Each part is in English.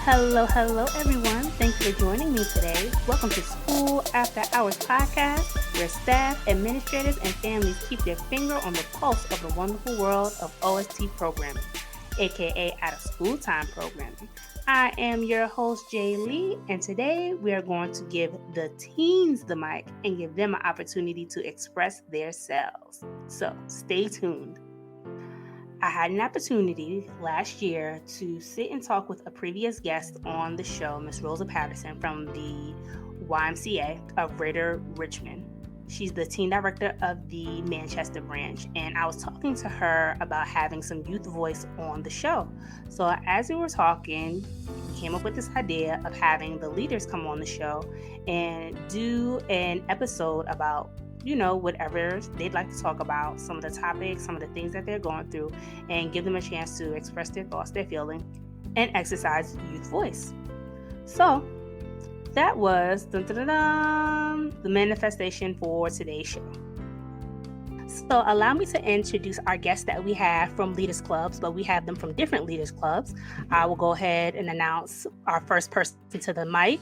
Hello, everyone. Thanks for joining me today. Welcome to School After Hours podcast, where staff, administrators, and families keep their finger on the pulse of the wonderful world of OST programming, aka out of school time programming. I am your host, Jay Lee, and today we are going to give the teens the mic and give them an opportunity to express their selves. So stay tuned. I had an opportunity last year to sit and talk with a previous guest on the show, Miss Rosa Patterson from the YMCA of Greater Richmond. She's the teen director of the Manchester branch, and I was talking to her about having some youth voice on the show. So as we were talking, we came up with this idea of having the leaders come on the show and do an episode about whatever they'd like to talk about, some of the topics, some of the things that they're going through, and give them a chance to express their thoughts, their feelings, and exercise youth voice. So that was the manifestation for today's show. So allow me to introduce our guests that we have from Leaders Clubs, but we have them from different Leaders Clubs. I will go ahead and announce our first person to the mic,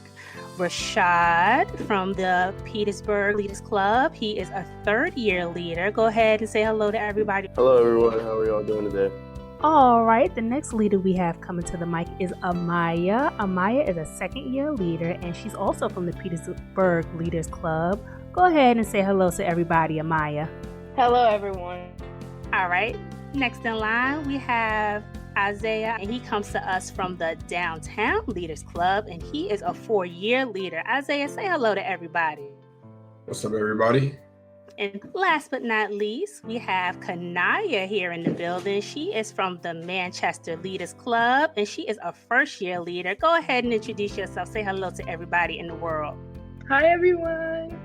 Rashad from the Petersburg Leaders Club. He is a third-year leader. Go ahead and say hello to everybody. Hello, everyone. How are y'all doing today? All right, the next leader we have coming to the mic is Amaya. Amaya is a second-year leader, and she's also from the Petersburg Leaders Club. Go ahead and say hello to everybody, Amaya. Hello, everyone. All right. Next in line, we have Isaiah, and he comes to us from the Downtown Leaders Club, and he is a 4-year leader. Isaiah, say hello to everybody. What's up, everybody? And last but not least, we have Kanaya here in the building. She is from the Manchester Leaders Club, and she is a first-year leader. Go ahead and introduce yourself. Say hello to everybody in the world. Hi, everyone.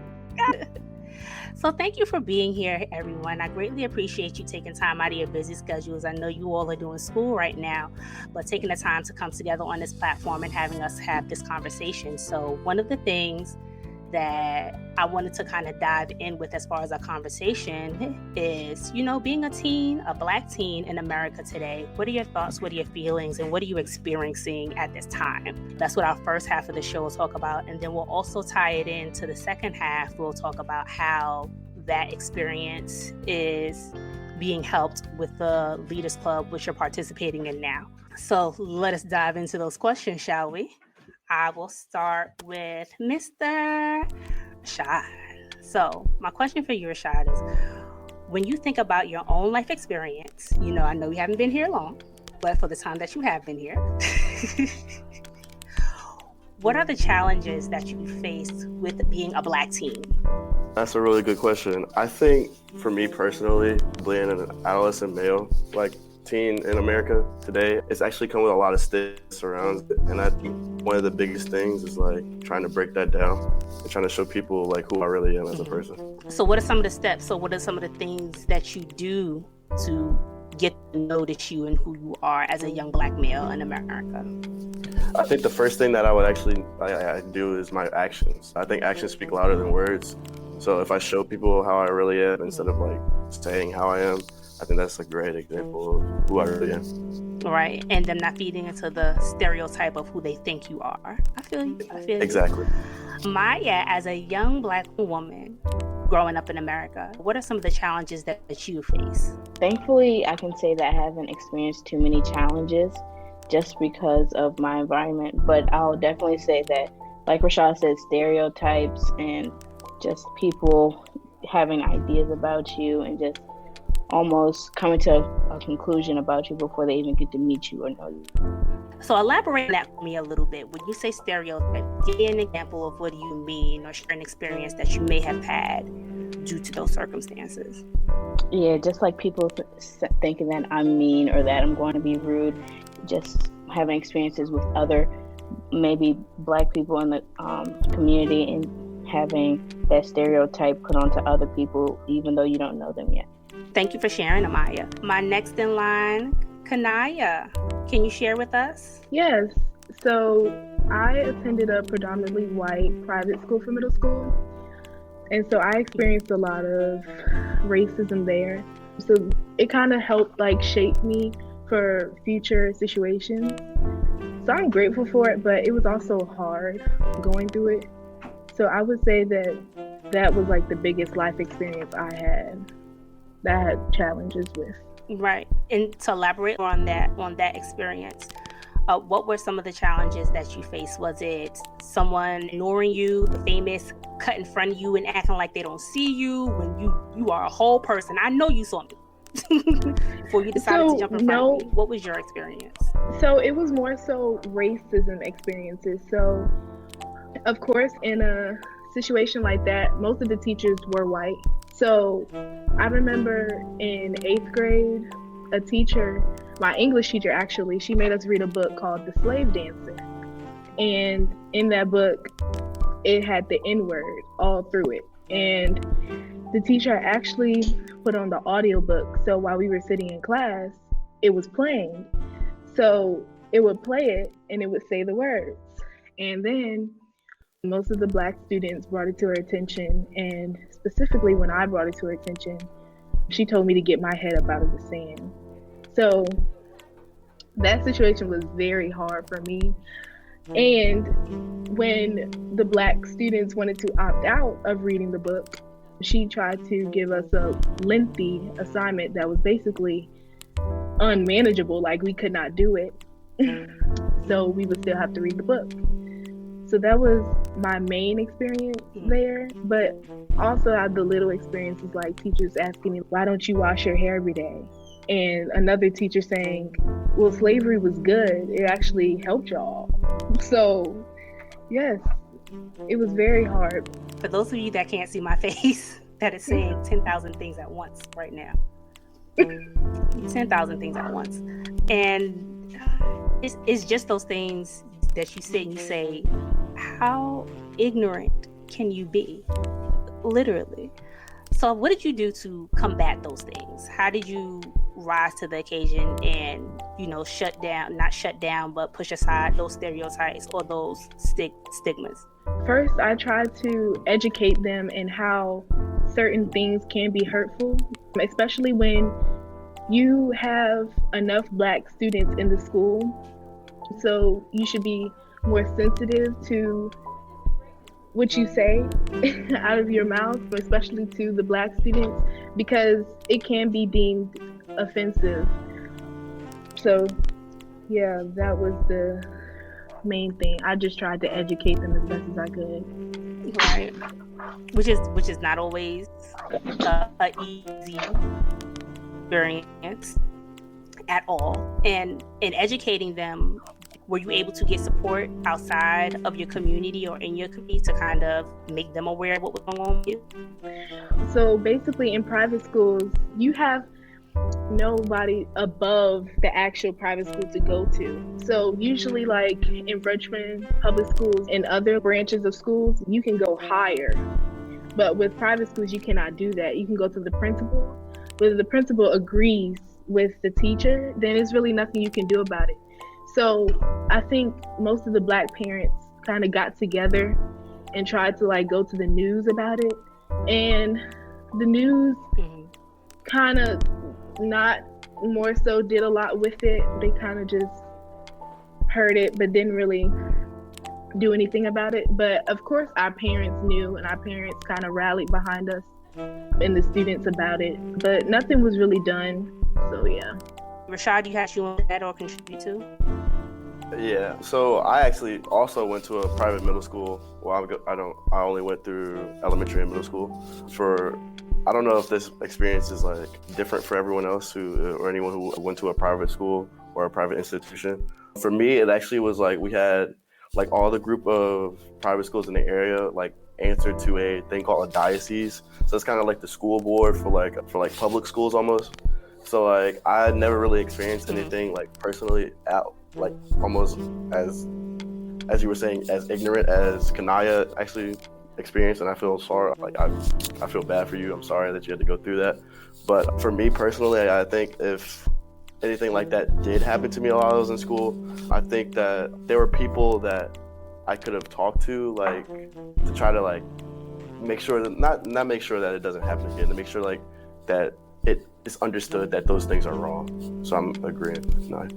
So thank you for being here, everyone. I greatly appreciate you taking time out of your busy schedules. I know you all are doing school right now, but taking the time to come together on this platform and having us have this conversation. So one of the things that I wanted to kind of dive in with as far as our conversation is, being a teen, a Black teen in America today. What are your thoughts? What are your feelings? And what are you experiencing at this time? That's what our first half of the show will talk about. And then we'll also tie it into the second half. We'll talk about how that experience is being helped with the Leaders Club, which you're participating in now. So let us dive into those questions, shall we? I will start with Mr. Rashad. So my question for you, Rashad, is when you think about your own life experience, I know you haven't been here long, but for the time that you have been here, what are the challenges that you faced with being a Black teen? That's a really good question. I think for me personally, being an adolescent male, teen in America today, it's actually come with a lot of stigma around it. And I think one of the biggest things is trying to break that down and trying to show people who I really am as a person. So what are some of the steps? So what are some of the things that you do to get to notice you and who you are as a young Black male in America? I think the first thing that I would actually I do is my actions. I think actions speak louder than words. So if I show people how I really am instead of saying how I am, I think that's a great example of who I really am. Right, and them not feeding into the stereotype of who they think you are. I feel you. Exactly. Maya, as a young Black woman growing up in America, what are some of the challenges that you face? Thankfully, I can say that I haven't experienced too many challenges just because of my environment. But I'll definitely say that, like Rashad said, stereotypes and just people having ideas about you and just almost coming to a conclusion about you before they even get to meet you or know you. So elaborate that for me a little bit. When you say stereotype, give me an example of what do you mean, or share an experience that you may have had due to those circumstances. Yeah, just like people thinking that I'm mean or that I'm going to be rude, just having experiences with other maybe Black people in the community and having that stereotype put onto other people even though you don't know them yet. Thank you for sharing, Amaya. My next in line, Kanaya. Can you share with us? Yes. So I attended a predominantly white private school for middle school. And so I experienced a lot of racism there. So it kind of helped shape me for future situations. So I'm grateful for it, but it was also hard going through it. So I would say that was like the biggest life experience I had that I had challenges with. Right. And to elaborate on that experience, what were some of the challenges that you faced? Was it someone ignoring you, the famous cut in front of you and acting like they don't see you when you are a whole person? I know you saw me before you decided to jump in front of me. What was your experience? So it was more so racism experiences. So of course, in a situation like that, most of the teachers were white. So I remember in 8th grade, a teacher, my English teacher actually, she made us read a book called The Slave Dancer. And in that book, it had the N-word all through it. And the teacher actually put on the audiobook. So while we were sitting in class, it was playing. So it would play it and it would say the words. And then most of the Black students brought it to her attention, and specifically when I brought it to her attention, she told me to get my head up out of the sand. So that situation was very hard for me. And when the Black students wanted to opt out of reading the book, she tried to give us a lengthy assignment that was basically unmanageable, like we could not do it. So we would still have to read the book. So that was my main experience there. But also I had the little experiences like teachers asking me, why don't you wash your hair every day? And another teacher saying, well, slavery was good. It actually helped y'all. So yes, it was very hard. For those of you that can't see my face, that is saying 10,000 things at once right now. 10,000 things at once. And it's just those things that you sit and you say, how ignorant can you be? Literally. So what did you do to combat those things? How did you rise to the occasion and, not shut down, but push aside those stereotypes or those stigmas? First, I tried to educate them in how certain things can be hurtful, especially when you have enough Black students in the school. So you should be more sensitive to what you say out of your mouth, especially to the Black students, because it can be deemed offensive. So yeah, that was the main thing. I just tried to educate them as best as I could. Right. Which is not always a easy experience at all. And in educating them, were you able to get support outside of your community or in your community to kind of make them aware of what was going on with you? So basically in private schools, you have nobody above the actual private school to go to. So usually like in Richmond public schools and other branches of schools, you can go higher. But with private schools, you cannot do that. You can go to the principal. Whether the principal agrees with the teacher, then there's really nothing you can do about it. So I think most of the Black parents kind of got together and tried to like go to the news about it. And the news kind of not more so did a lot with it. They kind of just heard it, but didn't really do anything about it. But of course our parents knew, and our parents kind of rallied behind us and the students about it. But nothing was really done. So yeah. Rashad, you had you want to add or contribute to? Yeah, so I actually also went to a private middle school. Well, I only went through elementary and middle school. I don't know if this experience is like different for everyone else or anyone who went to a private school or a private institution. For me, it actually was like we had like all the group of private schools in the area like answer to a thing called a diocese. So it's kind of like the school board for public schools almost. So like I never really experienced anything like personally like almost as you were saying, as ignorant as Kanaya actually experienced, and I feel sorry. Like I feel bad for you. I'm sorry that you had to go through that. But for me personally, I think if anything like that did happen to me while I was in school, I think that there were people that I could have talked to, like to try to like make sure that not make sure that it doesn't happen again, to make sure like that it is understood that those things are wrong. So I'm agreeing with Nye.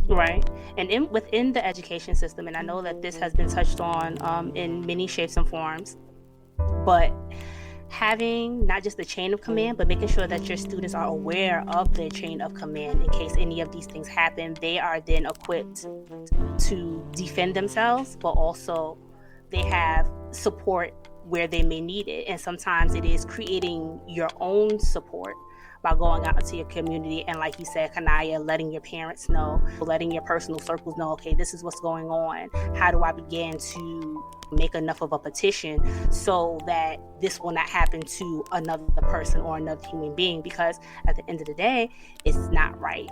Right. And within the education system, and I know that this has been touched on in many shapes and forms, but having not just the chain of command, but making sure that your students are aware of the chain of command in case any of these things happen, they are then equipped to defend themselves, but also they have support where they may need it. And sometimes it is creating your own support by going out into your community and, like you said, Kanaya, letting your parents know, letting your personal circles know, okay, this is what's going on. How do I begin to make enough of a petition so that this will not happen to another person or another human being? Because at the end of the day, it's not right.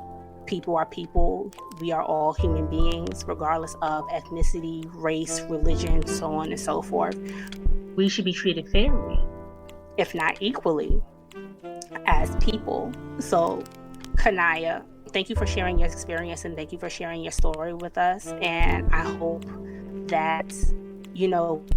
People are people. We are all human beings, regardless of ethnicity, race, religion, so on and so forth. We should be treated fairly, if not equally, as people. So, Kanaya, thank you for sharing your experience and thank you for sharing your story with us. And I hope that,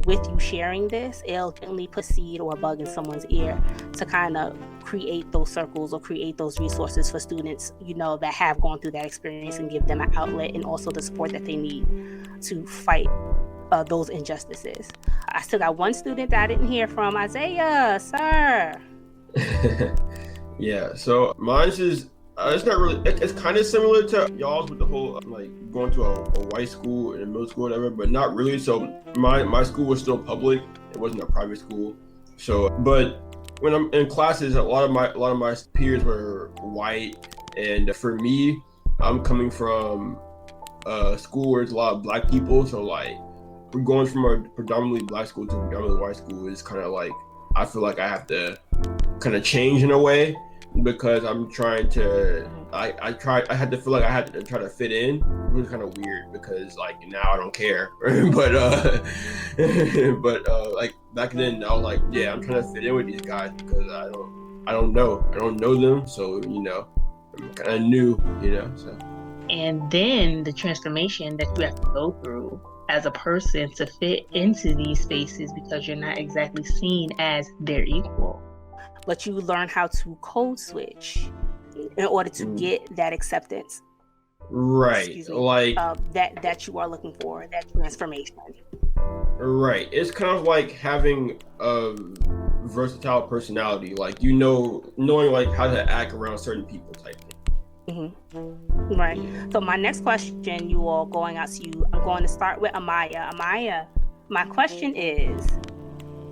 with you sharing this, it'll gently put seed or a bug in someone's ear to kind of create those circles or create those resources for students, that have gone through that experience, and give them an outlet and also the support that they need to fight those injustices. I still got one student that I didn't hear from. Isaiah, sir. Yeah, so mine's is it's not really. It's kind of similar to y'all's with the whole going to a white school and a middle school, whatever, but not really. So my school was still public; it wasn't a private school. So, but when I'm in classes, a lot of my peers were white, and for me, I'm coming from a school where there's a lot of black people. So we're going from a predominantly black school to a predominantly white school is kind of I feel like I have to kind of change in a way, because I'm trying to I had to feel like I had to try to fit in. It was kind of weird because now I don't care but back then I was I'm trying to fit in with these guys because I don't know them, so I'm kind of new, so. And then the transformation that you have to go through as a person to fit into these spaces, because you're not exactly seen as their equal. But you learn how to code switch in order to get that acceptance. Right. That you are looking for, that transformation. Right. It's kind of like having a versatile personality, knowing how to act around certain people type thing. Mm-hmm. Right. So my next question, you all, going out to you, I'm going to start with Amaya. Amaya, my question is,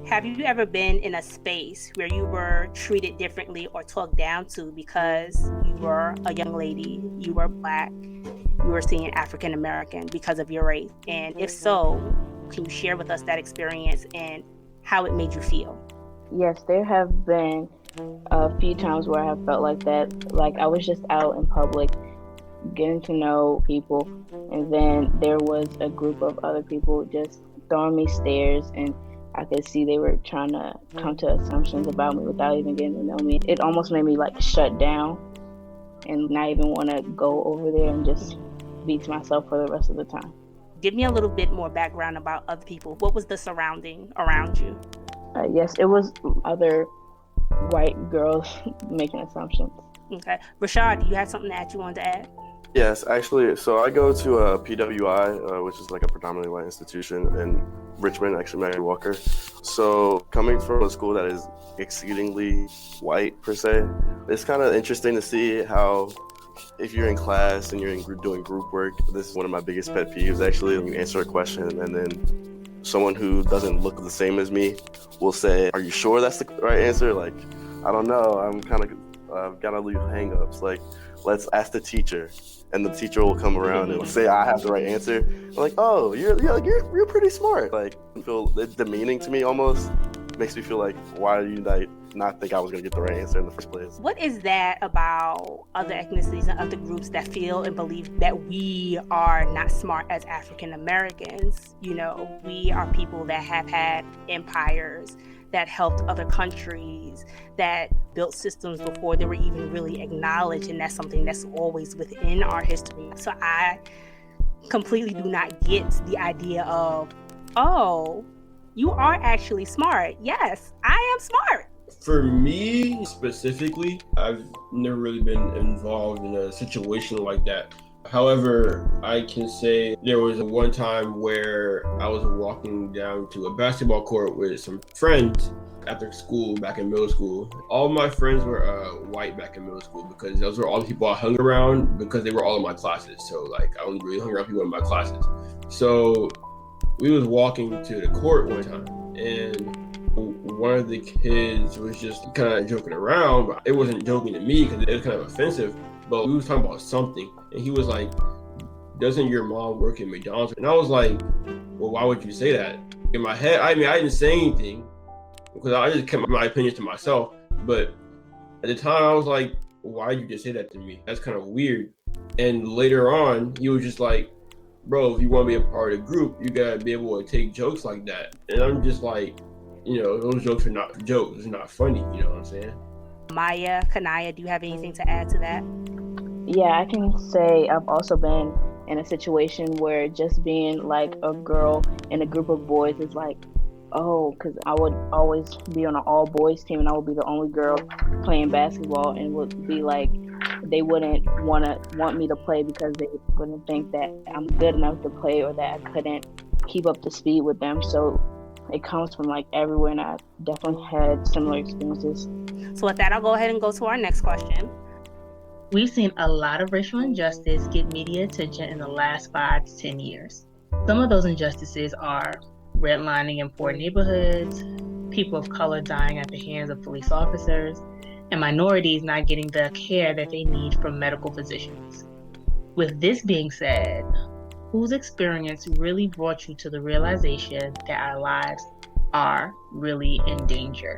have you ever been in a space where you were treated differently or talked down to because you were a young lady, you were Black, you were seen African American because of your race? And if so, can you share with us that experience and how it made you feel? Yes, there have been a few times where I have felt like that. I was just out in public getting to know people, and then there was a group of other people just throwing me stares, and I could see they were trying to come to assumptions about me without even getting to know me. It almost made me shut down and not even want to go over there and just be to myself for the rest of the time. Give me a little bit more background about other people. What was the surrounding around you? Yes, it was other white girls making assumptions. Okay. Rashad, do you have something that you wanted to add? Yes, actually. So I go to a PWI, which is a predominantly white institution in Richmond, actually, Mary Walker. So coming from a school that is exceedingly white, per se, it's kind of interesting to see how, if you're in class and you're doing group work, this is one of my biggest pet peeves, actually. You answer a question and then someone who doesn't look the same as me will say, "Are you sure that's the right answer?" I don't know. I'm kind of got to leave hang-ups. Let's ask the teacher. And the teacher will come around and say, "I have the right answer." I'm "Oh, you're pretty smart." Feel demeaning to me almost. Makes me feel why do you not think I was gonna get the right answer in the first place? What is that about other ethnicities and other groups that feel and believe that we are not smart as African Americans? We are people that have had empires, that helped other countries, that built systems before they were even really acknowledged, and that's something that's always within our history. So I completely do not get the idea of, oh, you are actually smart. Yes, I am smart. For me specifically, I've never really been involved in a situation like that. However, I can say there was one time where I was walking down to a basketball court with some friends after school back in middle school. All my friends were white back in middle school because those were all the people I hung around because they were all in my classes. So like I only really hung around people in my classes. So we was walking to the court one time and one of the kids was just kind of joking around, but it wasn't joking to me because it was kind of offensive. But we was talking about something, and he was like, "Doesn't your mom work at McDonald's?" And I was like, "Well, why would you say that?" In my head, I mean, I didn't say anything because I just kept my opinions to myself. But at the time, I was like, "Why did you just say that to me? That's kind of weird." And later on, he was just like, "Bro, if you want to be a part of the group, you gotta be able to take jokes like that." And I'm just like, those jokes are not jokes. It's not funny. You know what I'm saying? Maya, Kanaya, do you have anything to add to that? Yeah, I can say I've also been in a situation where just being like a girl in a group of boys is like, oh, because I would always be on an all boys team and I would be the only girl playing basketball, and would be like, they wouldn't want me to play because they wouldn't think that I'm good enough to play or that I couldn't keep up to speed with them. So it comes from like everywhere, and I've definitely had similar experiences. So with that, I'll go ahead and go to our next question. We've seen a lot of racial injustice get media attention in the last 5 to 10 years. Some of those injustices are redlining in poor neighborhoods, people of color dying at the hands of police officers, and minorities not getting the care that they need from medical physicians. With this being said, whose experience really brought you to the realization that our lives are really in danger?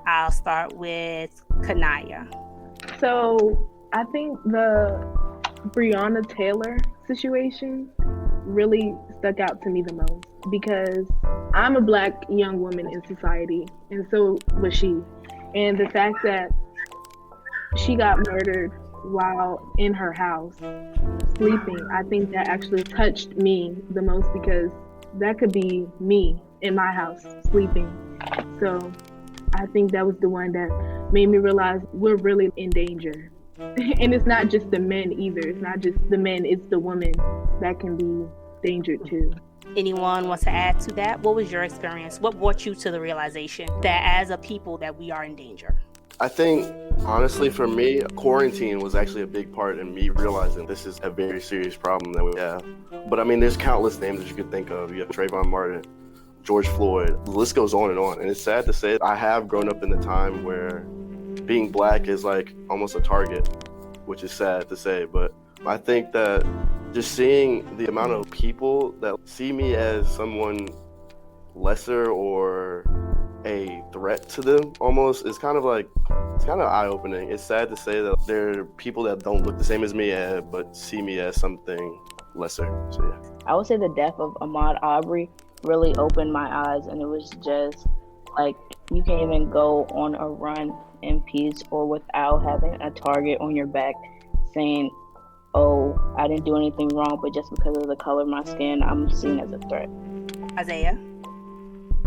I'll start with Kanaya. So I think the Breonna Taylor situation really stuck out to me the most because I'm a Black young woman in society, and so was she. And the fact that she got murdered while in her house sleeping, I think that actually touched me the most because that could be me in my house sleeping. So I think that was the one that made me realize we're really in danger. And it's not just the men either. It's not just the men, it's the women that can be endangered too. Anyone wants to add to that? What was your experience? What brought you to the realization that as a people that we are in danger? I think, honestly, for me, quarantine was actually a big part in me realizing this is a very serious problem that we have. But I mean, there's countless names that you could think of. You have Trayvon Martin, George Floyd, the list goes on. And it's sad to say, I have grown up in the time where being Black is like almost a target, which is sad to say. But I think that just seeing the amount of people that see me as someone lesser or a threat to them almost is kind of like, it's kind of eye-opening. It's sad to say that there are people that don't look the same as me but see me as something lesser. So yeah. I would say the death of Ahmaud Arbery really opened my eyes, and it was just like, you can't even go on a run in peace or without having a target on your back saying, oh, I didn't do anything wrong, but just because of the color of my skin, I'm seen as a threat. Isaiah?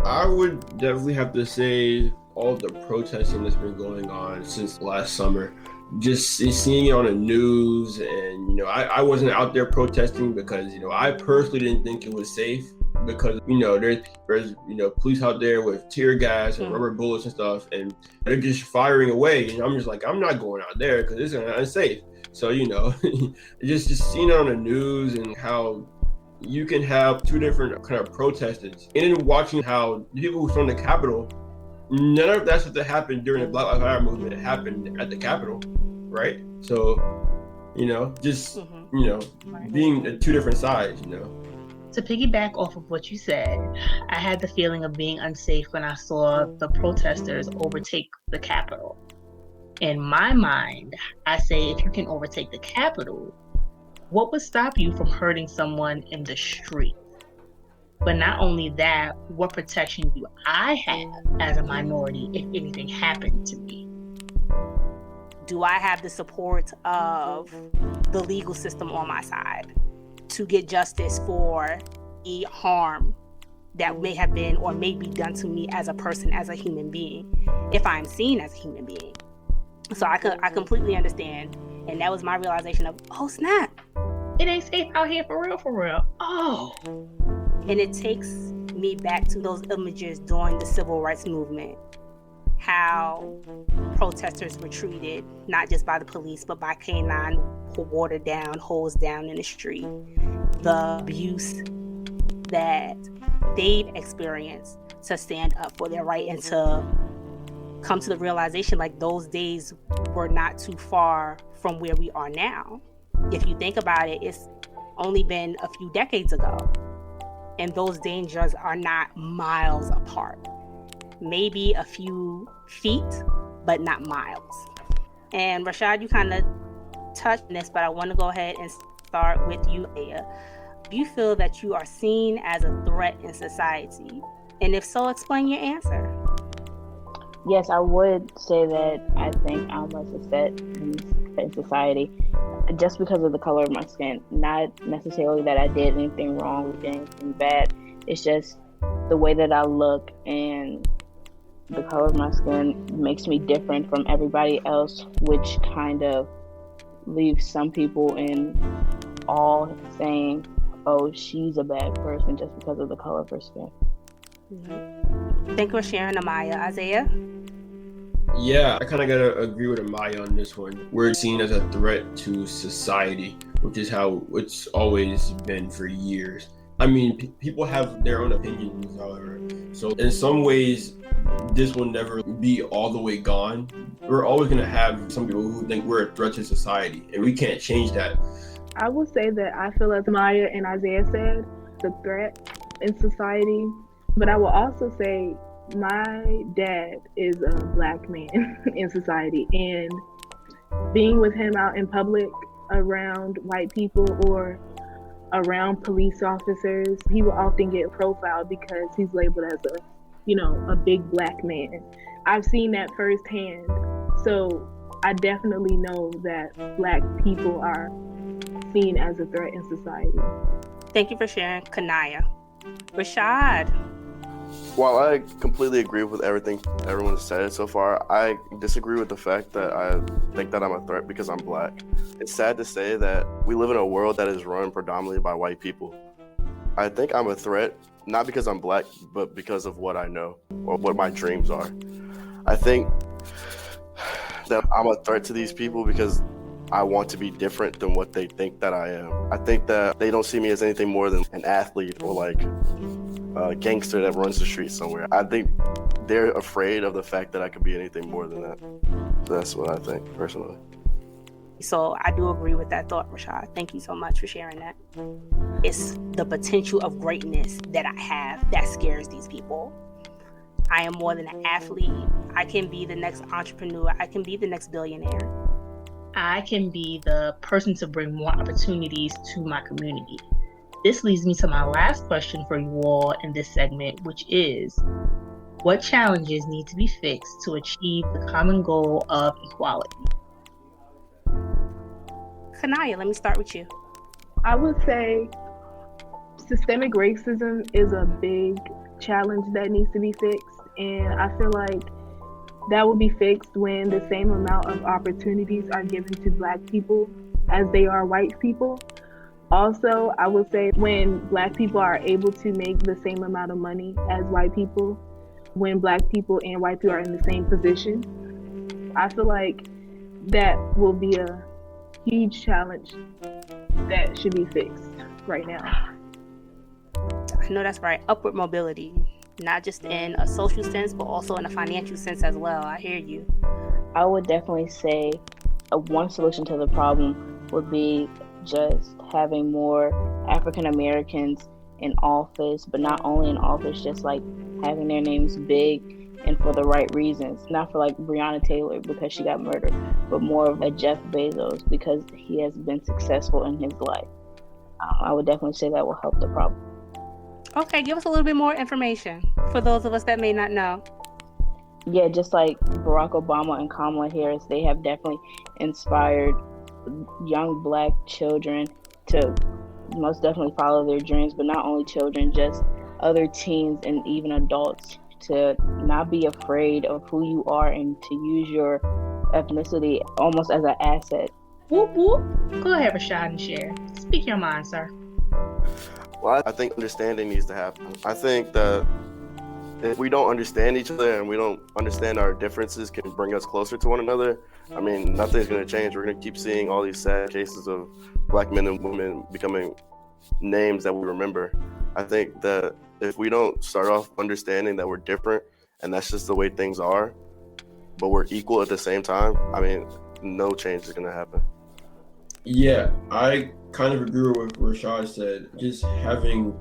I would definitely have to say all the protesting that's been going on since last summer. Just seeing it on the news, and I wasn't out there protesting because I personally didn't think it was safe because there's police out there with tear gas and rubber bullets and stuff, and they're just firing away, and I'm just like, I'm not going out there because it's unsafe. So just seeing it on the news and how you can have two different kind of protesters, and then watching how the people who stormed the Capitol, none of that stuff that happened during the Black Lives Matter movement happened at the Capitol, right? So, being two different sides, To piggyback off of what you said, I had the feeling of being unsafe when I saw the protesters overtake the Capitol. In my mind, I say if you can overtake the Capitol, what would stop you from hurting someone in the street? But not only that, what protection do I have as a minority if anything happened to me? Do I have the support of the legal system on my side to get justice for the harm that may have been or may be done to me as a person, as a human being, if I'm seen as a human being? So I completely understand. And that was my realization of, oh snap, it ain't safe out here for real. Oh. And it takes me back to those images during the civil rights movement. How protesters were treated, not just by the police, but by canine, watered down, hosed down in the street. The abuse that they've experienced to stand up for their right and to come to the realization like those days were not too far from where we are now. If you think about it, it's only been a few decades ago, and those dangers are not miles apart. Maybe a few feet, but not miles. And Rashad, you kind of touched on this, but I want to go ahead and start with you, Aya. Do you feel that you are seen as a threat in society? And if so, explain your answer. Yes, I would say that I think I'm a threat in society just because of the color of my skin. Not necessarily that I did anything wrong or did anything bad. It's just the way that I look and the color of my skin makes me different from everybody else, which kind of leaves some people in awe saying, oh, she's a bad person just because of the color of her skin. Mm-hmm. Thank you for sharing, Amaya. Isaiah? Yeah, I kind of gotta agree with Amaya on this one. We're seen as a threat to society, which is how it's always been for years. I mean, people have their own opinions, however. So in some ways, this will never be all the way gone. We're always gonna have some people who think we're a threat to society, and we can't change that. I will say that I feel as Maya and Isaiah said, the threat in society. But I will also say my dad is a black man in society, and being with him out in public around white people or around police officers, he will often get profiled because he's labeled as a big black man. I've seen that firsthand. So I definitely know that black people are seen as a threat in society. Thank you for sharing, Kanaya. Rashad? While I completely agree with everything everyone has said so far, I disagree with the fact that I think that I'm a threat because I'm black. It's sad to say that we live in a world that is run predominantly by white people. I think I'm a threat, not because I'm black, but because of what I know or what my dreams are. I think that I'm a threat to these people because I want to be different than what they think that I am. I think that they don't see me as anything more than an athlete or like a gangster that runs the streets somewhere. I think they're afraid of the fact that I could be anything more than that. So that's what I think, personally. So I do agree with that thought, Rashad. Thank you so much for sharing that. It's the potential of greatness that I have that scares these people. I am more than an athlete. I can be the next entrepreneur. I can be the next billionaire. I can be the person to bring more opportunities to my community. This leads me to my last question for you all in this segment, which is, what challenges need to be fixed to achieve the common goal of equality? Kanaya, let me start with you. I would say systemic racism is a big challenge that needs to be fixed. And I feel like that will be fixed when the same amount of opportunities are given to Black people as they are white people. Also, I would say when Black people are able to make the same amount of money as white people, when Black people and white people are in the same position, I feel like that will be a huge challenge that should be fixed right now. I know that's right. Upward mobility, not just in a social sense, but also in a financial sense as well. I hear you. I would definitely say one solution to the problem would be just having more African Americans in office, but not only in office, just like having their names big and for the right reasons. Not for like Breonna Taylor because she got murdered, but more of a Jeff Bezos because he has been successful in his life. I would definitely say that will help the problem. Okay, give us a little bit more information for those of us that may not know. Yeah, just like Barack Obama and Kamala Harris, they have definitely inspired young Black children to most definitely follow their dreams, but not only children, just other teens and even adults to not be afraid of who you are and to use your ethnicity almost as an asset. Whoop whoop. Go ahead, Rashad, and share. Speak your mind, sir. Well, I think understanding needs to happen. I think that if we don't understand each other and we don't understand our differences can bring us closer to one another, I mean, nothing's going to change. We're going to keep seeing all these sad cases of Black men and women becoming names that we remember. I think that if we don't start off understanding that we're different and that's just the way things are, but we're equal at the same time, I mean, no change is going to happen. Yeah, I kind of agree with what Rashad said, just having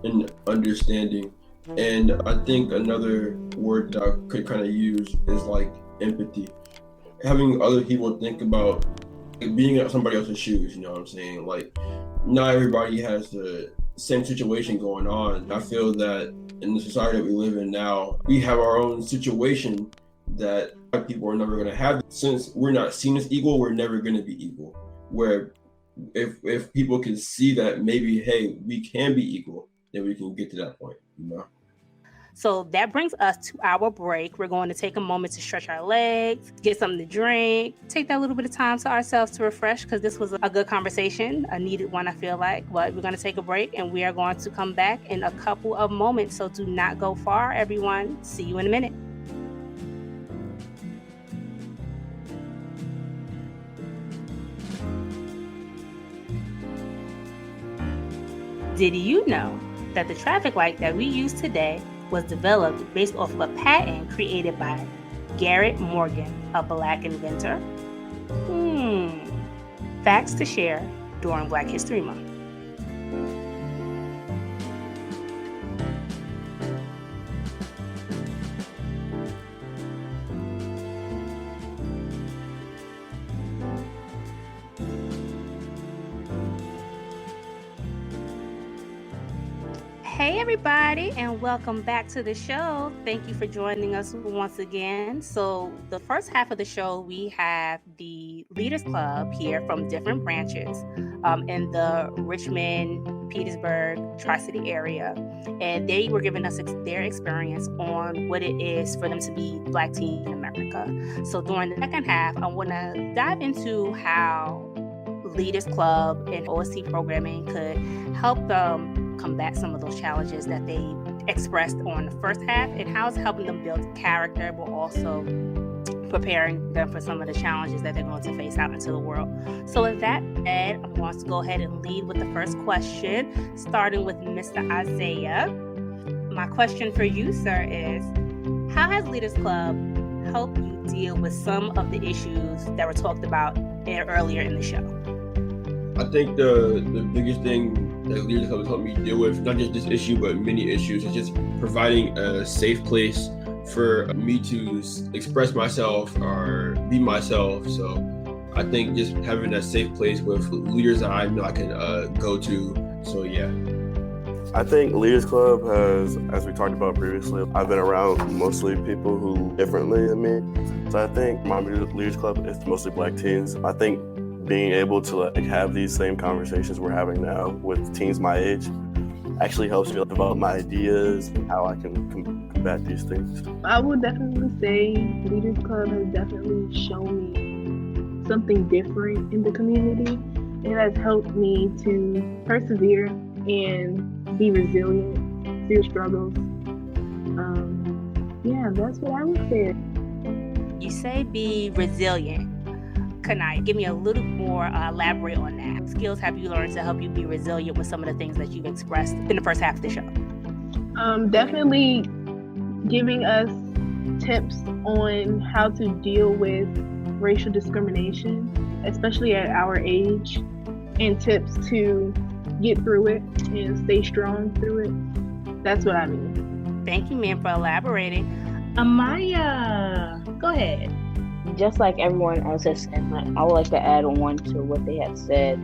an understanding. And I think another word that I could kind of use is like empathy. Having other people think about being in somebody else's shoes, you know what I'm saying? Like, not everybody has the same situation going on. I feel that in the society that we live in now, we have our own situation that people are never going to have. Since we're not seen as equal, we're never going to be equal. Where if people can see that maybe, hey, we can be equal, then we can get to that point, you know? So that brings us to our break. We're going to take a moment to stretch our legs, get something to drink, take that little bit of time to ourselves to refresh, because this was a good conversation, a needed one, I feel like. But we're going to take a break and we are going to come back in a couple of moments. So do not go far, everyone. See you in a minute. Did you know that the traffic light that we use today was developed based off of a patent created by Garrett Morgan, a Black inventor? Facts to share during Black History Month. Hey everybody, and welcome back to the show. Thank you for joining us once again. So the first half of the show, we have the Leaders Club here from different branches in the Richmond, Petersburg, Tri-City area. And they were giving us their experience on what it is for them to be Black teens in America. So during the second half, I want to dive into how Leaders Club and OST programming could help them combat some of those challenges that they expressed on the first half, and how it's helping them build character, but also preparing them for some of the challenges that they're going to face out into the world. So with that said, I'm going to go ahead and lead with the first question, starting with Mr. Isaiah. My question for you, sir, is how has Leaders Club helped you deal with some of the issues that were talked about earlier in the show? I think the biggest thing that Leaders Club has helped me deal with, not just this issue, but many issues, is just providing a safe place for me to express myself or be myself. So I think just having that safe place with leaders that I know I can go to. So yeah. I think Leaders Club has, as we talked about previously, I've been around mostly people who look differently than me. So I think my Leaders Club is mostly Black teens. I think being able to have these same conversations we're having now with teens my age actually helps me develop my ideas and how I can combat these things. I would definitely say Leaders Club has definitely shown me something different in the community. It has helped me to persevere and be resilient through struggles. Yeah, that's what I would say. You say be resilient. Kanai, give me a little more elaborate on that. What skills have you learned to help you be resilient with some of the things that you've expressed in the first half of the show? Definitely giving us tips on how to deal with racial discrimination, especially at our age, and tips to get through it and stay strong through it. That's what I mean. Thank you, ma'am, for elaborating. Amaya, go ahead. Just like everyone else has said, I would like to add on to what they have said.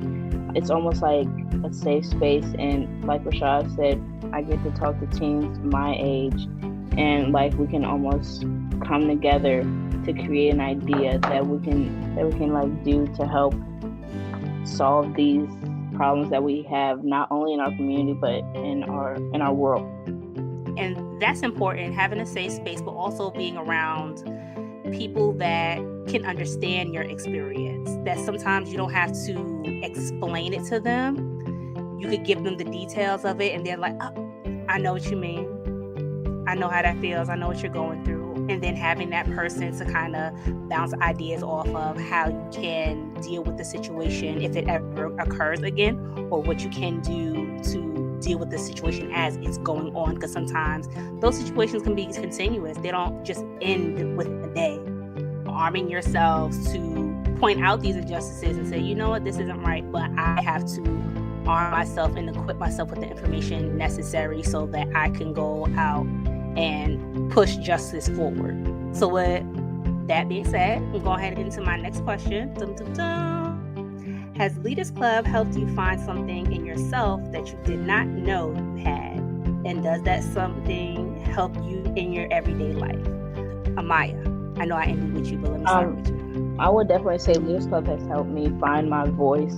It's almost like a safe space, and like Rashad said, I get to talk to teens my age, and like we can almost come together to create an idea that we can like do to help solve these problems that we have, not only in our community but in our world. And that's important, having a safe space, but also being around people that can understand your experience, that sometimes you don't have to explain it to them, you could give them the details of it and they're like, oh, I know what you mean. I know how that feels. I know what you're going through. And then having that person to kind of bounce ideas off of how you can deal with the situation if it ever occurs again, or what you can do to deal with the situation as it's going on. Because sometimes those situations can be continuous. They don't just end with a day. Arming yourselves to point out these injustices and say, you know what, this isn't right, but I have to arm myself and equip myself with the information necessary so that I can go out and push justice forward. So with that being said, I'm going to go ahead into my next question. Dun, dun, dun. Has Leaders Club helped you find something in yourself that you did not know you had? And does that something help you in your everyday life? Amaya, I know I ended with you, but let me start with you. I would definitely say Leaders Club has helped me find my voice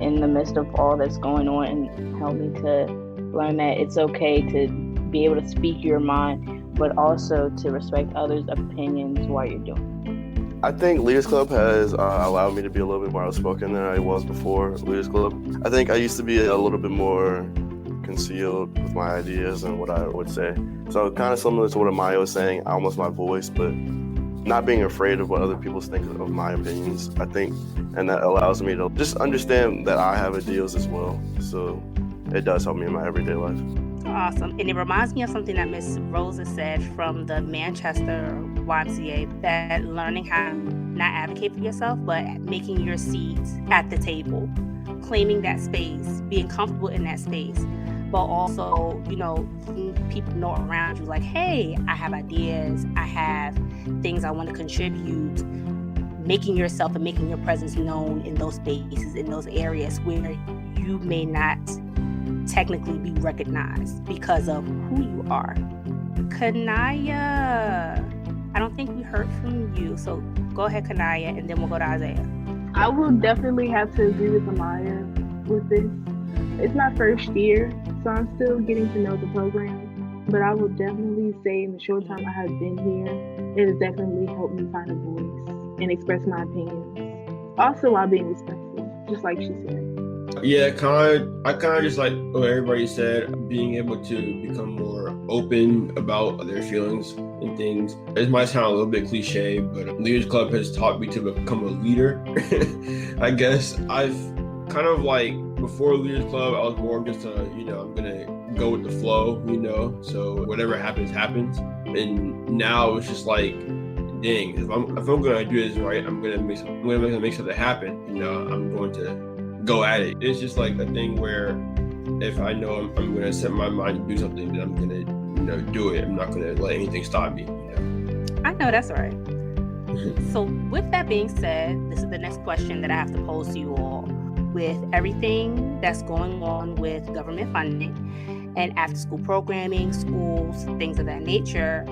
in the midst of all that's going on, and helped me to learn that it's okay to be able to speak your mind, but also to respect others' opinions while you're doing it. I think Leaders Club has allowed me to be a little bit more outspoken than I was before Leaders Club. I think I used to be a little bit more concealed with my ideas and what I would say. So kind of similar to what Amaya was saying, I almost my voice, but not being afraid of what other people think of my opinions, I think, and that allows me to just understand that I have ideals as well. So it does help me in my everyday life. Awesome. And it reminds me of something that Miss Rosa said from the Manchester YMCA, that learning how to not advocate for yourself, but making your seat at the table, claiming that space, being comfortable in that space, but also, letting people know around you, like, hey, I have ideas, I have things I want to contribute, making yourself and making your presence known in those spaces, in those areas where you may not technically be recognized because of who you are. Kanaya, I don't think we heard from you, so go ahead, Kanaya, and then we'll go to Isaiah. I will definitely have to agree with Amaya with this. It's my first year, so I'm still getting to know the program, but I will definitely say in the short time I have been here, it has definitely helped me find a voice and express my opinions, also while being respectful, just like she said. Yeah, I kind of just like what everybody said, being able to become more open about their feelings and things. It might sound a little bit cliche, but Leaders Club has taught me to become a leader. I guess I've kind of like, before Leaders Club, I was more just I'm gonna go with the flow, so whatever happens, happens. And now it's just like, dang, if I'm gonna do this right, I'm gonna make something happen. I'm going to go at it. It's just like a thing where if I know I'm going to set my mind to do something, then I'm going to, do it. I'm not going to let anything stop me. I know that's right. So with that being said, this is the next question that I have to pose to you all. With everything that's going on with government funding and after school programming, schools, things of that nature,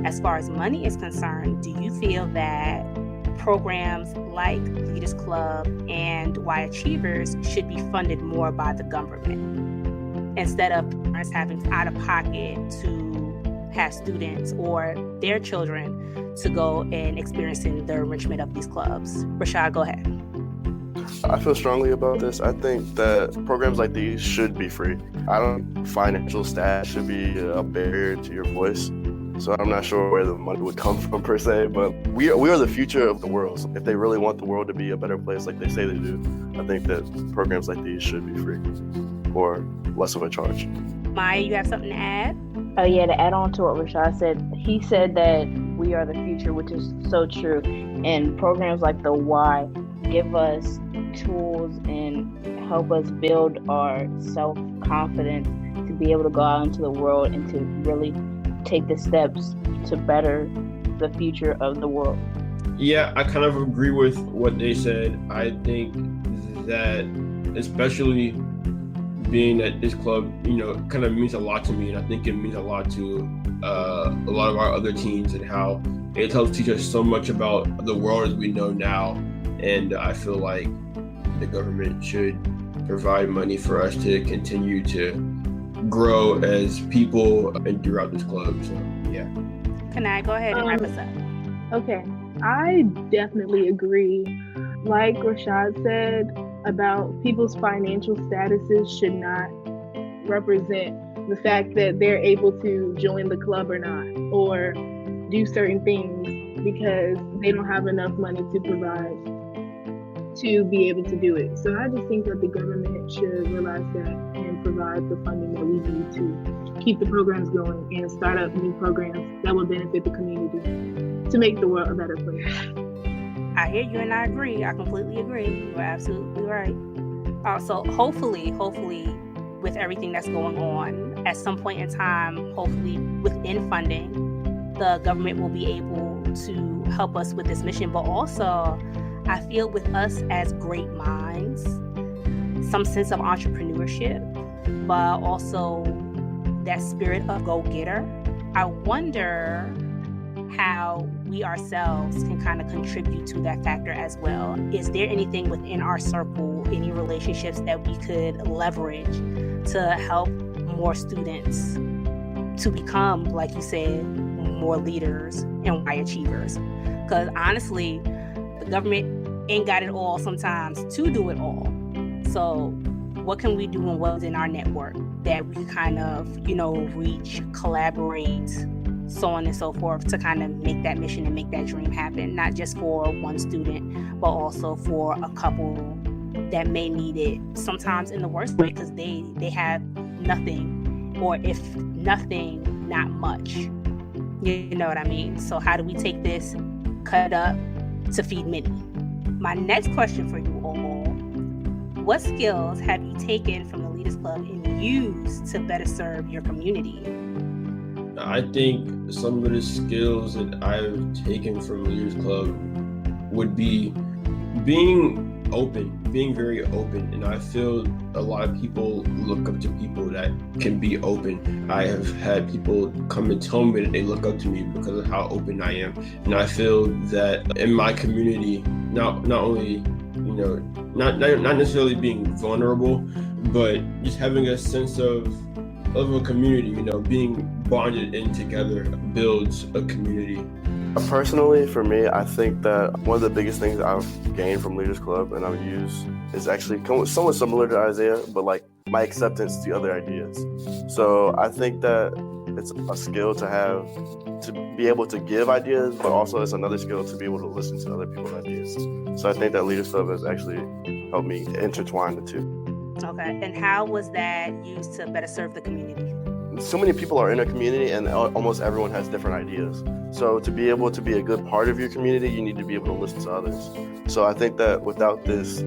as far as money is concerned, do you feel that programs like Leaders Club and Y Achievers should be funded more by the government instead of parents having out of pocket to have students or their children to go and experiencing the enrichment of these clubs? Rashad, go ahead. I feel strongly about this. I think that programs like these should be free. I don't think financial status should be a barrier to your voice. So I'm not sure where the money would come from per se, but we are the future of the world. So if they really want the world to be a better place like they say they do, I think that programs like these should be free or less of a charge. Maya, you have something to add? Oh yeah, to add on to what Rashad said, he said that we are the future, which is so true. And programs like the Y give us tools and help us build our self-confidence to be able to go out into the world and to really take the steps to better the future of the world. Yeah, I kind of agree with what they said. I think that especially being at this club, kind of means a lot to me. And I think it means a lot to a lot of our other teams, and how it helps teach us so much about the world as we know now. And I feel like the government should provide money for us to continue to grow as people and throughout this club. So yeah. Can I go ahead and wrap us up? Okay, I definitely agree. Like Rashad said, about people's financial statuses should not represent the fact that they're able to join the club or not, or do certain things because they don't have enough money to provide to be able to do it. So I just think that the government should realize that and provide the funding that we need to keep the programs going and start up new programs that will benefit the community to make the world a better place. I hear you and I agree. I completely agree. You're absolutely right. So hopefully, with everything that's going on, at some point in time, hopefully within funding, the government will be able to help us with this mission. But also, I feel with us as great minds, some sense of entrepreneurship, but also that spirit of go-getter. I wonder how we ourselves can kind of contribute to that factor as well. Is there anything within our circle, any relationships that we could leverage to help more students to become, like you said, more leaders and high achievers? Because honestly, the government ain't got it all sometimes to do it all. So what can we do and what's in our network that we kind of, reach, collaborate, so on and so forth, to kind of make that mission and make that dream happen, not just for one student, but also for a couple that may need it sometimes in the worst way because they have nothing, or if nothing, not much. You know what I mean? So how do we take this, cut up to feed many? My next question for you all, what skills have you taken from the Leaders Club and used to better serve your community? I think some of the skills that I've taken from Leaders Club would be being open, being very open. And I feel a lot of people look up to people that can be open. I have had people come and tell me that they look up to me because of how open I am. And I feel that in my community, not only, not necessarily being vulnerable, but just having a sense of a community, being bonded in together builds a community. Personally, for me, I think that one of the biggest things I've gained from Leaders Club and I've used is actually somewhat similar to Isaiah, but like my acceptance to other ideas. So I think that it's a skill to have, to be able to give ideas, but also it's another skill to be able to listen to other people's ideas. So I think that Leaders Club has actually helped me intertwine the two. Okay, and how was that used to better serve the community? So many people are in a community and almost everyone has different ideas. So to be able to be a good part of your community, you need to be able to listen to others. So I think that without Leaders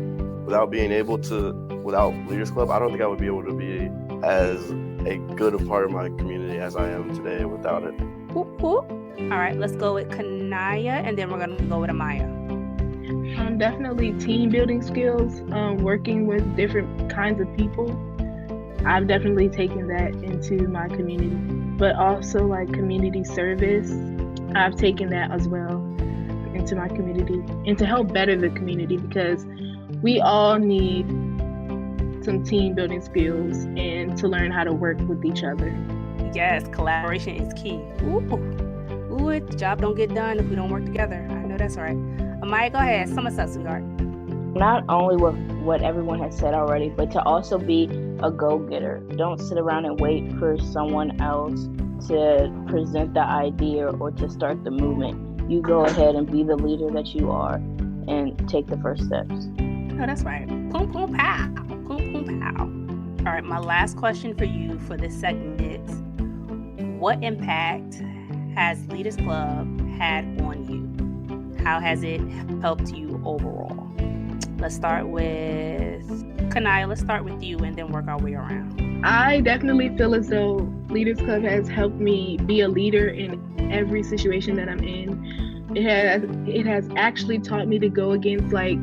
Club, I don't think I would be able to be as a good a part of my community as I am today without it. Whoop, whoop. All right, let's go with Kanaya and then we're going to go with Amaya. Definitely team building skills, working with different kinds of people. I've definitely taken that into my community, but also like community service. I've taken that as well into my community and to help better the community, because we all need some team building skills and to learn how to work with each other. Yes, collaboration is key. Ooh, the job don't get done if we don't work together. I know that's right. Amaya, go ahead. Sum us up, sweetheart. Not only with what everyone has said already, but to also be a go-getter. Don't sit around and wait for someone else to present the idea or to start the movement. You go ahead and be the leader that you are and take the first steps. Oh, that's right. Boom, boom, pow. Boom, boom, pow. All right, my last question for you for this segment is, what impact has Leaders Club had on you? How has it helped you overall? Let's start with Kanaya. Let's start with you and then work our way around. I definitely feel as though Leaders Club has helped me be a leader in every situation that I'm in. It has actually taught me to go against like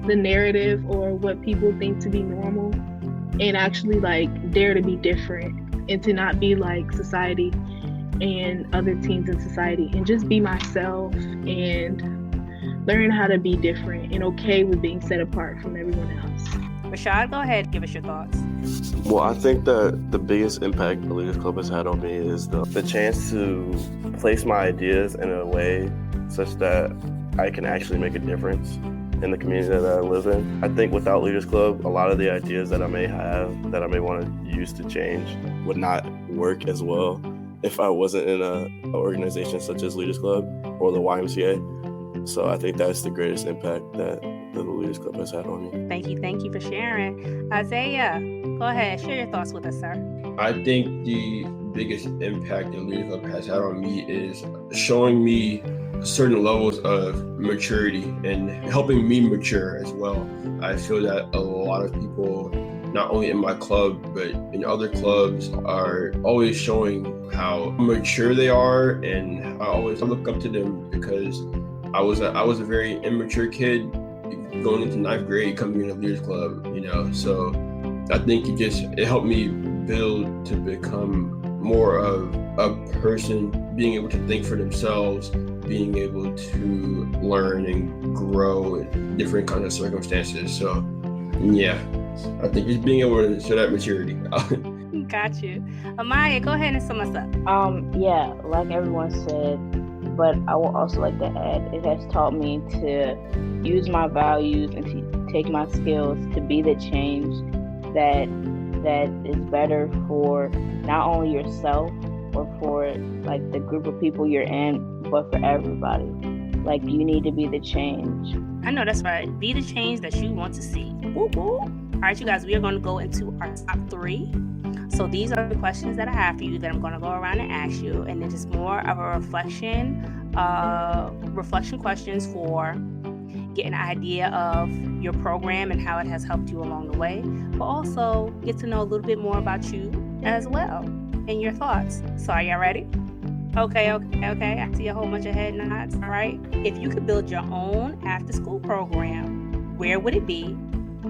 the narrative or what people think to be normal, and actually like dare to be different and to not be like society and other teens in society, and just be myself and learn how to be different and okay with being set apart from everyone else. Rashad, go ahead, give us your thoughts. Well, I think that the biggest impact the Leaders Club has had on me is the chance to place my ideas in a way such that I can actually make a difference. in the community that I live in. I think without Leaders Club, a lot of the ideas that I may have, that I may want to use to change, would not work as well if I wasn't in an organization such as Leaders Club or the YMCA. So I think that's the greatest impact that the Leaders Club has had on me. Thank you for sharing. Isaiah, go ahead, share your thoughts with us, sir. I think the biggest impact that Leaders Club has had on me is showing me certain levels of maturity and helping me mature as well. I feel that a lot of people, not only in my club, but in other clubs, are always showing how mature they are, and I look up to them because I was a very immature kid going into 9th grade, coming into Leaders Club, so I think it helped me build to become more of a person, being able to think for themselves, being able to learn and grow in different kinds of circumstances. So yeah, I think just being able to show that maturity. Got you. Amaya, go ahead and sum us up. Yeah, like everyone said, but I would also like to add, it has taught me to use my values and to take my skills to be the change that is better for not only yourself or for like the group of people you're in, but for everybody. Like, you need to be the change. I know that's right. Be the change that you want to see. Woo woo. All right, you guys, we are going to go into our top 3. So these are the questions that I have for you that I'm going to go around and ask you, and it is more of a reflection questions for get an idea of your program and how it has helped you along the way, but also get to know a little bit more about you as well and your thoughts. So are y'all ready? Okay. I see a whole bunch of head nods. All right. If you could build your own after-school program, where would it be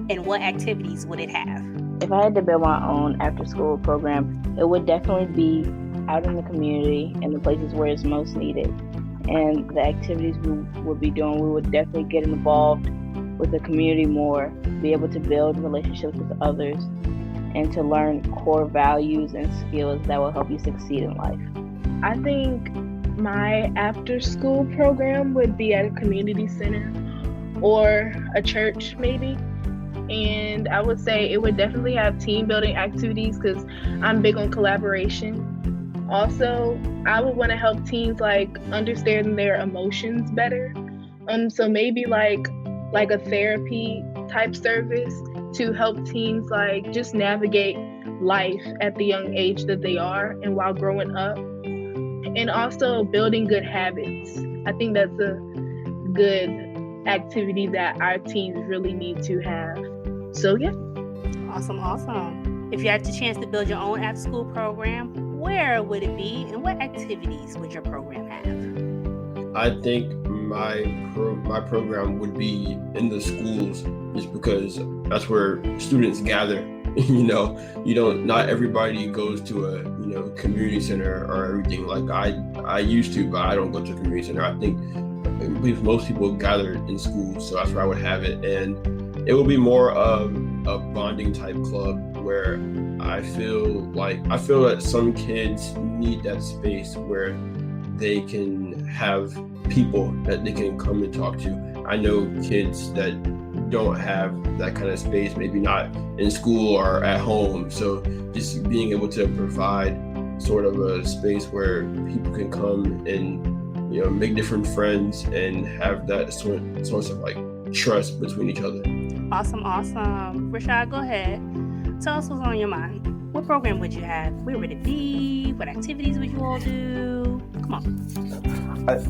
and what activities would it have? If I had to build my own after-school program, it would definitely be out in the community and the places where it's most needed. And the activities we would be doing, we would definitely get involved with the community more, be able to build relationships with others, and to learn core values and skills that will help you succeed in life. I think my after-school program would be at a community center or a church maybe. And I would say it would definitely have team building activities because I'm big on collaboration. Also, I would want to help teens understand their emotions better. So maybe like a therapy type service to help teens just navigate life at the young age that they are and while growing up. And also building good habits. I think that's a good activity that our teens really need to have. So yeah. Awesome. If you had the chance to build your own after-school program, where would it be and what activities would your program have? I think my program would be in the schools, just because that's where students gather. Not everybody goes to a community center or everything. Like I used to, but I don't go to a community center. I believe most people gather in schools, so that's where I would have it. And it will be more of a bonding type club where I feel that some kids need that space where they can have people that they can come and talk to. I know kids that don't have that kind of space, maybe not in school or at home. So just being able to provide sort of a space where people can come and make different friends and have that source of trust between each other. Awesome. Rashad, go ahead. Tell us what's on your mind. What program would you have? Where would it be? What activities would you all do? Come on.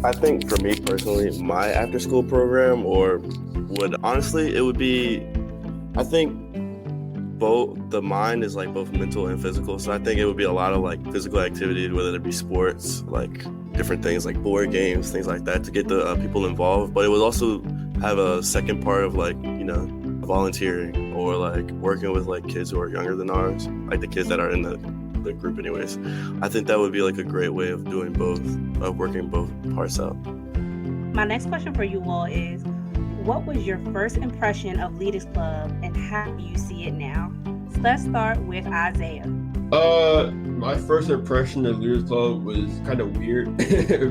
I think for me personally, my after-school program it would be, I think both, the mind is both mental and physical. So I think it would be a lot of physical activity, whether it be sports, different things like board games, things like that, to get the people involved. But it would also have a second part of volunteering or working with kids who are younger than ours, the kids that are in the group anyways. I think that would be a great way of doing both, of working both parts out. My next question for you all is, what was your first impression of Leaders Club and how do you see it now? So let's start with Isaiah. My first impression of Leaders Club was kind of weird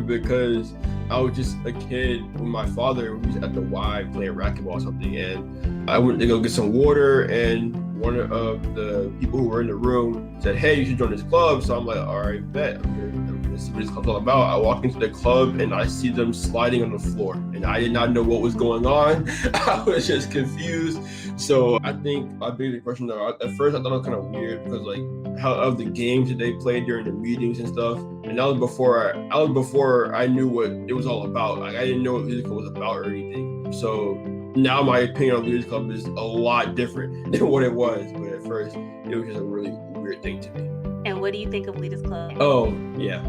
because I was just a kid with my father. We was at the Y playing racquetball or something, and I went to go get some water, and one of the people who were in the room said, "Hey, you should join this club." So I'm like, "All right, bet. I'm gonna see what this club's all about." I walk into the club and I see them sliding on the floor, and I did not know what was going on. I was just confused. So I think I big the question though. At first, I thought it was kind of weird because like how of the games that they played during the meetings and stuff, and that was before I knew what it was all about. Like I didn't know what Leaders Club was about or anything. So now my opinion on Leaders Club is a lot different than what it was. But at first, it was just a really weird thing to me. And what do you think of Leaders Club? Oh yeah,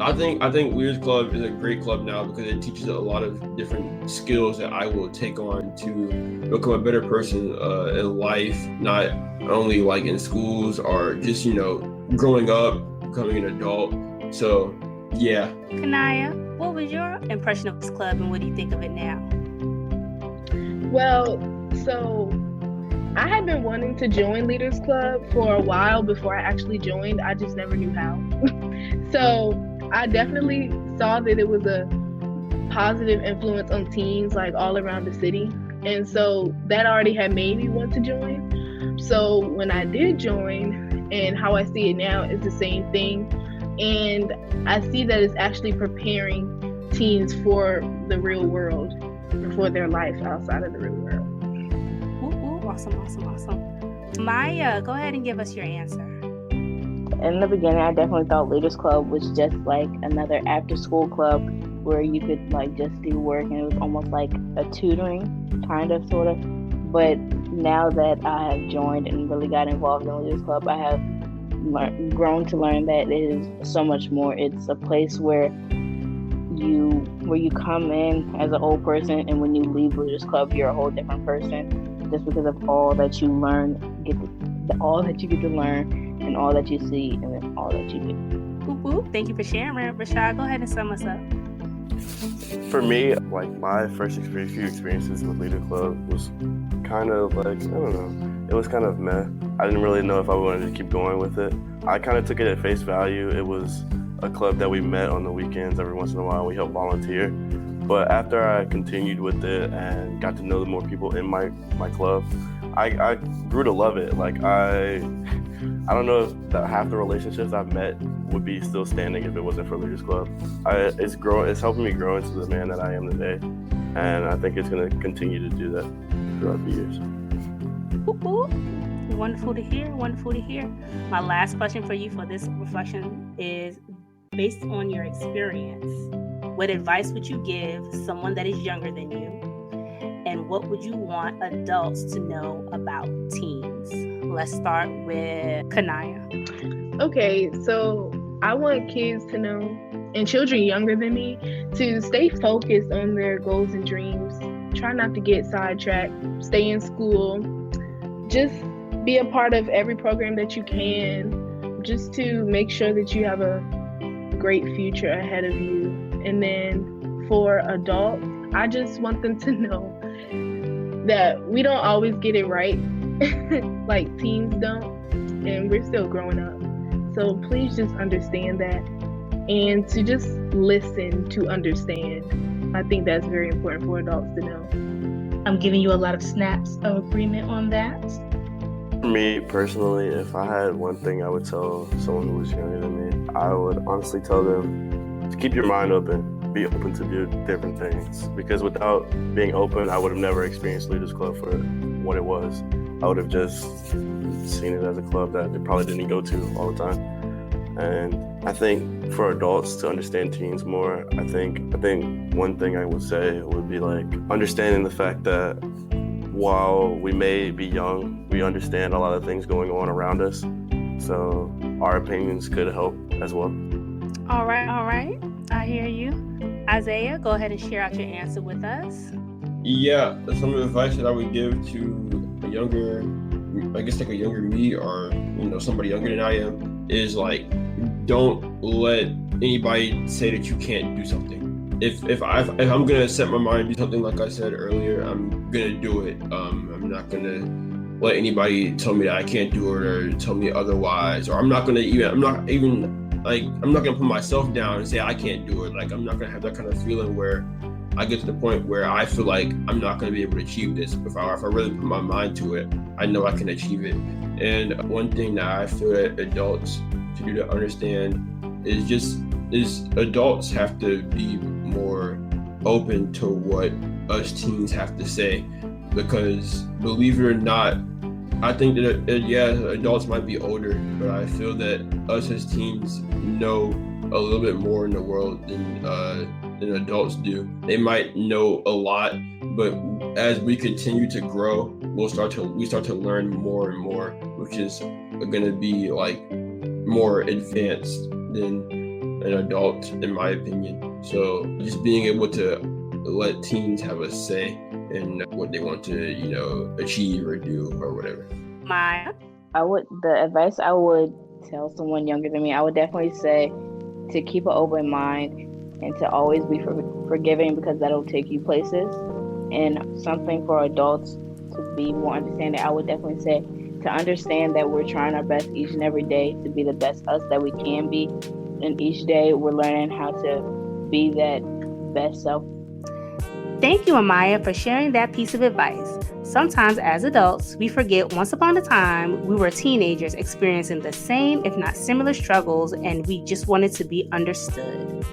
I think Leaders Club is a great club now because it teaches a lot of different skills that I will take on to become a better person in life, not only like in schools or just growing up, becoming an adult. So yeah. Kanaya, what was your impression of this club and what do you think of it now? Well, so I had been wanting to join Leaders Club for a while before I actually joined. I just never knew how. So I definitely saw that it was a positive influence on teens like all around the city. And so that already had made me want to join. So when I did join, and how I see it now is the same thing. And I see that it's actually preparing teens for the real world, for their life outside of the real world. Ooh, awesome. Maya, go ahead and give us your answer. In the beginning, I definitely thought Leaders Club was just like another after-school club where you could like just do work, and it was almost like a tutoring, kind of, sort of. But now that I have joined and really got involved in Leaders Club, I have grown to learn that it is so much more. It's a place where you come in as an old person, and when you leave Leaders Club, you're a whole different person, just because of all that you learn, all that you get to learn, and all that you see, and all that you do. Thank you for sharing, Rashad. Go ahead and sum us up. For me, like my first few experiences with Leader Club was kind of like, I don't know, it was kind of meh. I didn't really know if I wanted to keep going with it. I kind of took it at face value. It was a club that we met on the weekends every once in a while. We helped volunteer. But after I continued with it and got to know the more people in my club, I grew to love it. Like I don't know if half the relationships I've met would be still standing if it wasn't for Leaders Club. It's helping me grow into the man that I am today, and I think it's going to continue to do that throughout the years. Wonderful to hear. My last question for you for this reflection is, based on your experience, what advice would you give someone that is younger than you, and what would you want adults to know about teens? Let's start with Kanaya. Okay, so I want kids to know, and children younger than me, to stay focused on their goals and dreams. Try not to get sidetracked. Stay in school. Just be a part of every program that you can, just to make sure that you have a great future ahead of you. And then for adults, I just want them to know that we don't always get it right, like teens don't, and we're still growing up. So please just understand that, and to just listen to understand. I think that's very important for adults to know. I'm giving you a lot of snaps of agreement on that. For me personally, if I had one thing I would tell someone who was younger than me, I would honestly tell them to keep your mind open. Be open to do different things, because without being open, I would have never experienced Leaders Club for what it was. I would have just seen it as a club that they probably didn't go to all the time. And I think for adults to understand teens more, I think one thing I would say would be like understanding the fact that while we may be young, we understand a lot of things going on around us. So our opinions could help as well. All right. I hear you. Isaiah, go ahead and share out your answer with us. Yeah, some advice that I would give to a younger me, or somebody younger than I am, is like, don't let anybody say that you can't do something. If I'm gonna set my mind to do something, like I said earlier, I'm gonna do it. I'm not gonna let anybody tell me that I can't do it or tell me otherwise, or I'm not even like I'm not gonna put myself down and say I can't do it. Like I'm not gonna have that kind of feeling where I get to the point where I feel like I'm not gonna be able to achieve this. If I really put my mind to it, I know I can achieve it. And one thing that I feel that adults to do to understand is adults have to be more open to what us teens have to say, because believe it or not, I think that adults might be older, but I feel that us as teens know a little bit more in the world than adults do. They might know a lot, but as we continue to grow, we start to learn more and more, which is going to be like more advanced than an adult, in my opinion. So just being able to let teens have a say in what they want to, achieve or do or whatever. Maya? The advice I would tell someone younger than me, I would definitely say to keep an open mind and to always be forgiving, because that'll take you places. And something for adults to be more understanding, I would definitely say to understand that we're trying our best each and every day to be the best us that we can be. And each day we're learning how to be that best self. Thank you, Amaya, for sharing that piece of advice. Sometimes as adults, we forget once upon a time we were teenagers experiencing the same, if not similar struggles, and we just wanted to be understood.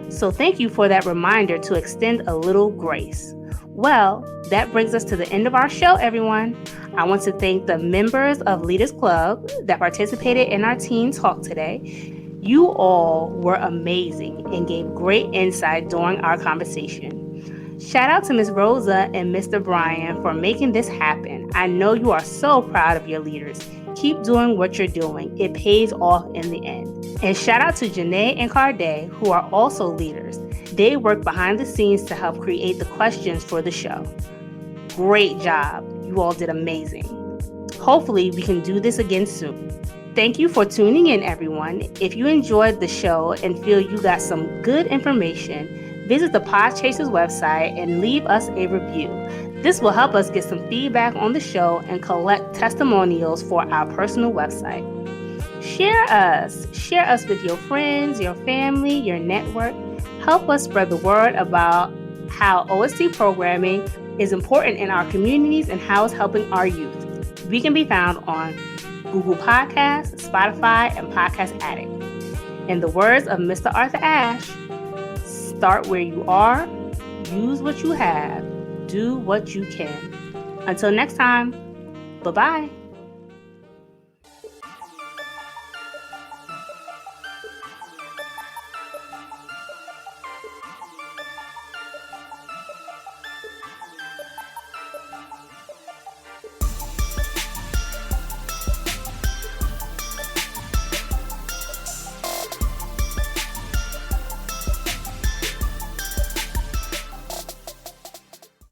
So thank you for that reminder to extend a little grace. Well, that brings us to the end of our show, everyone. I want to thank the members of Leaders Club that participated in our teen talk today. You all were amazing and gave great insight during our conversation. Shout out to Ms. Rosa and Mr. Brian for making this happen. I know you are so proud of your leaders. Keep doing what you're doing. It pays off in the end. And shout out to Janae and Carday, who are also leaders. They work behind the scenes to help create the questions for the show. Great job. You all did amazing. Hopefully, we can do this again soon. Thank you for tuning in, everyone. If you enjoyed the show and feel you got some good information, visit the Podchasers website and leave us a review. This will help us get some feedback on the show and collect testimonials for our personal website. Share us with your friends, your family, your network. Help us spread the word about how OST programming is important in our communities and how it's helping our youth. We can be found on Google Podcasts, Spotify, and Podcast Addict. In the words of Mr. Arthur Ashe, start where you are, use what you have, do what you can. Until next time, bye-bye.